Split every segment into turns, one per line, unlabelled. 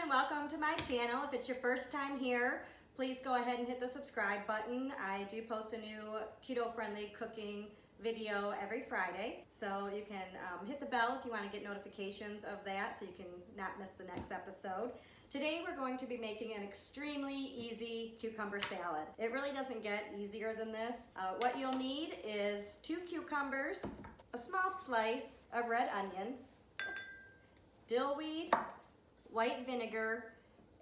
welcome to my channel. If it's your first time here, please go ahead and hit the subscribe button. I do post a new keto-friendly cooking video every Friday, so you can hit the bell if you want to get notifications of that so you can not miss the next episode. Today we're going to be making an extremely easy cucumber salad. It really doesn't get easier than this. What you'll need is 2 cucumbers, a small slice of red onion, dill weed, white vinegar,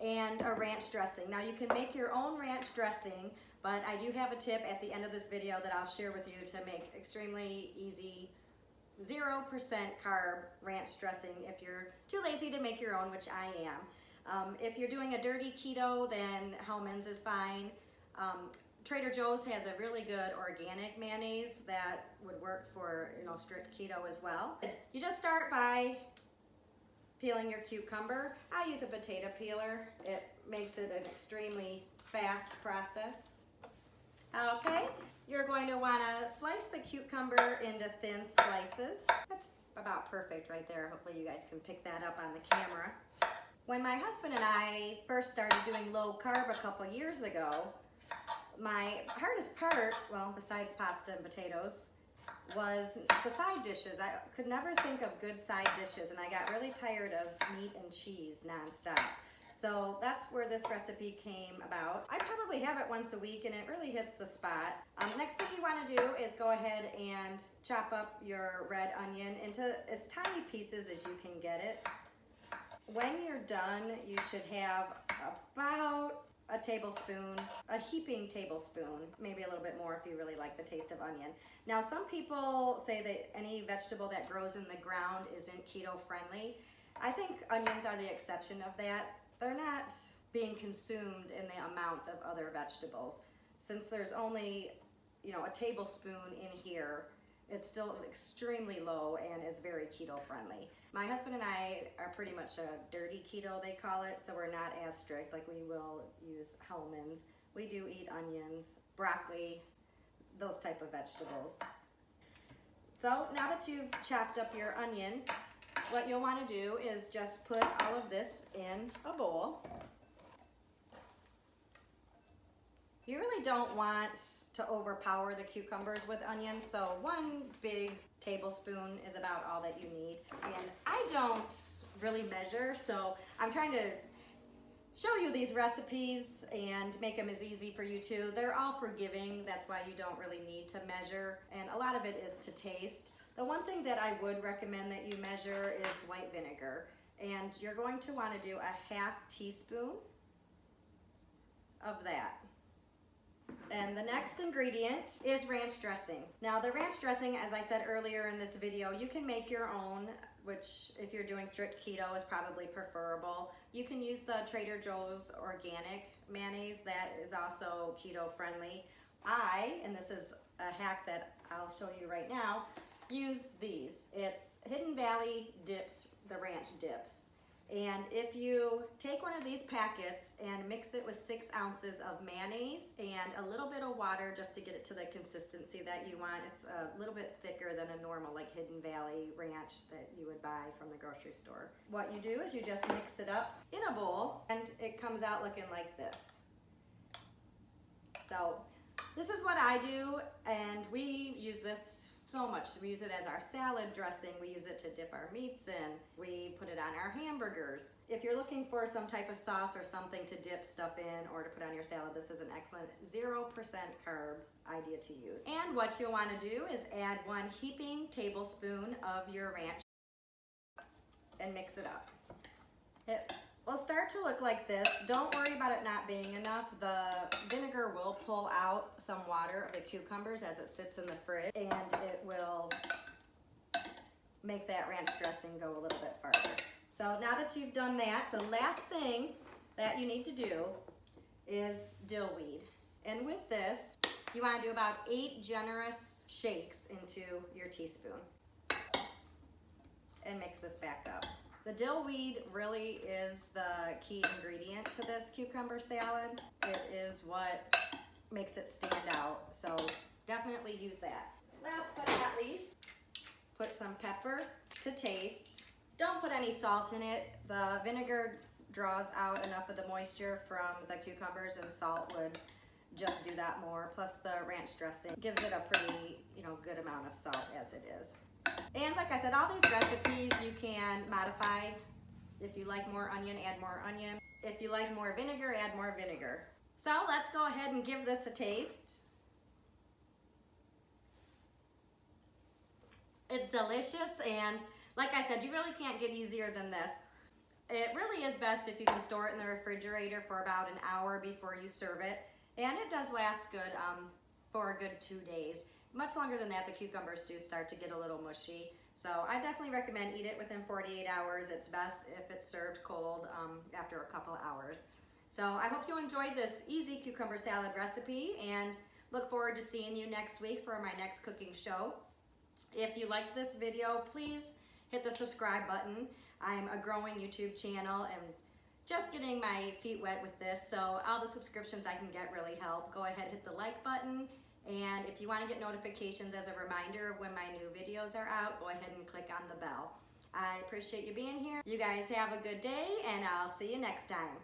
and a ranch dressing. Now you can make your own ranch dressing, but I do have a tip at the end of this video that I'll share with you to make extremely easy 0% carb ranch dressing if you're too lazy to make your own, which I am. If you're doing a dirty keto, then Hellmann's is fine. Trader Joe's has a really good organic mayonnaise that would work for strict keto as well. You just start by peeling your cucumber. I use a potato peeler. It makes it an extremely fast process. Okay, you're going to want to slice the cucumber into thin slices. That's about perfect right there. Hopefully you guys can pick that up on the camera. When my husband and I first started doing low carb a couple years ago, my hardest part, well, besides pasta and potatoes, was the side dishes. I could never think of good side dishes, and I got really tired of meat and cheese nonstop. So that's where this recipe came about. I probably have it once a week, and it really hits the spot. Next thing you want to do is go ahead and chop up your red onion into as tiny pieces as you can get it. When you're done, you should have about a tablespoon, a heaping tablespoon, maybe a little bit more if you really like the taste of onion. Now, some people say that any vegetable that grows in the ground isn't keto friendly. I think onions are the exception of that. They're not being consumed in the amounts of other vegetables. Since there's only, a tablespoon in here, it's still extremely low and is very keto friendly. My husband and I are pretty much a dirty keto, they call it, so we're not as strict. Like, we will use Hellmann's. We do eat onions, broccoli, those type of vegetables. So now that you've chopped up your onion, what you'll want to do is just put all of this in a bowl. You really don't want to overpower the cucumbers with onions, so 1 big tablespoon is about all that you need. And I don't really measure, so I'm trying to show you these recipes and make them as easy for you too. They're all forgiving, that's why you don't really need to measure, and a lot of it is to taste. The one thing that I would recommend that you measure is white vinegar, and you're going to want to do a 1/2 teaspoon of that. And the next ingredient is ranch dressing. Now, the ranch dressing, as I said earlier in this video, you can make your own, which if you're doing strict keto is probably preferable. You can use the Trader Joe's organic mayonnaise that is also keto friendly. And this is a hack that I'll show you right now, use these. It's Hidden Valley dips, the ranch dips. And if you take one of these packets and mix it with 6 ounces of mayonnaise and a little bit of water just to get it to the consistency that you want, it's a little bit thicker than a normal like Hidden Valley ranch that you would buy from the grocery store. What you do is you just mix it up in a bowl and it comes out looking like this. So this is what I do, and we use this so much. We use it as our salad dressing. We use it to dip our meats in. We put it on our hamburgers. If you're looking for some type of sauce or something to dip stuff in or to put on your salad, this is an excellent 0% carb idea to use. And what you'll want to do is add 1 heaping tablespoon of your ranch and mix it up. It will start to look like this. Don't worry about it not being enough. The vinegar will pull out some water of the cucumbers as it sits in the fridge, and it will make that ranch dressing go a little bit farther. So now that you've done that, the last thing that you need to do is dill weed. And with this, you want to do about 8 generous shakes into your teaspoon and mix this back up. The dill weed really is the key ingredient to this cucumber salad. It is what makes it stand out, so definitely use that. Last but not least, put some pepper to taste. Don't put any salt in it. The vinegar draws out enough of the moisture from the cucumbers, and salt would just do that more. Plus the ranch dressing gives it a pretty, good amount of salt as it is. And like I said, all these recipes you can modify. If you like more onion, add more onion. If you like more vinegar, add more vinegar. So let's go ahead and give this a taste. It's delicious, and like I said, you really can't get easier than this. It really is best if you can store it in the refrigerator for about an hour before you serve it. And it does last good for a good 2 days. Much longer than that, the cucumbers do start to get a little mushy. So I definitely recommend eat it within 48 hours. It's best if it's served cold after a couple of hours. So I hope you enjoyed this easy cucumber salad recipe, and look forward to seeing you next week for my next cooking show. If you liked this video, please hit the subscribe button. I'm a growing YouTube channel and just getting my feet wet with this, so all the subscriptions I can get really help. Go ahead, hit the like button, and if you want to get notifications as a reminder of when my new videos are out, go ahead and click on the bell. I appreciate you being here. You guys have a good day, and I'll see you next time.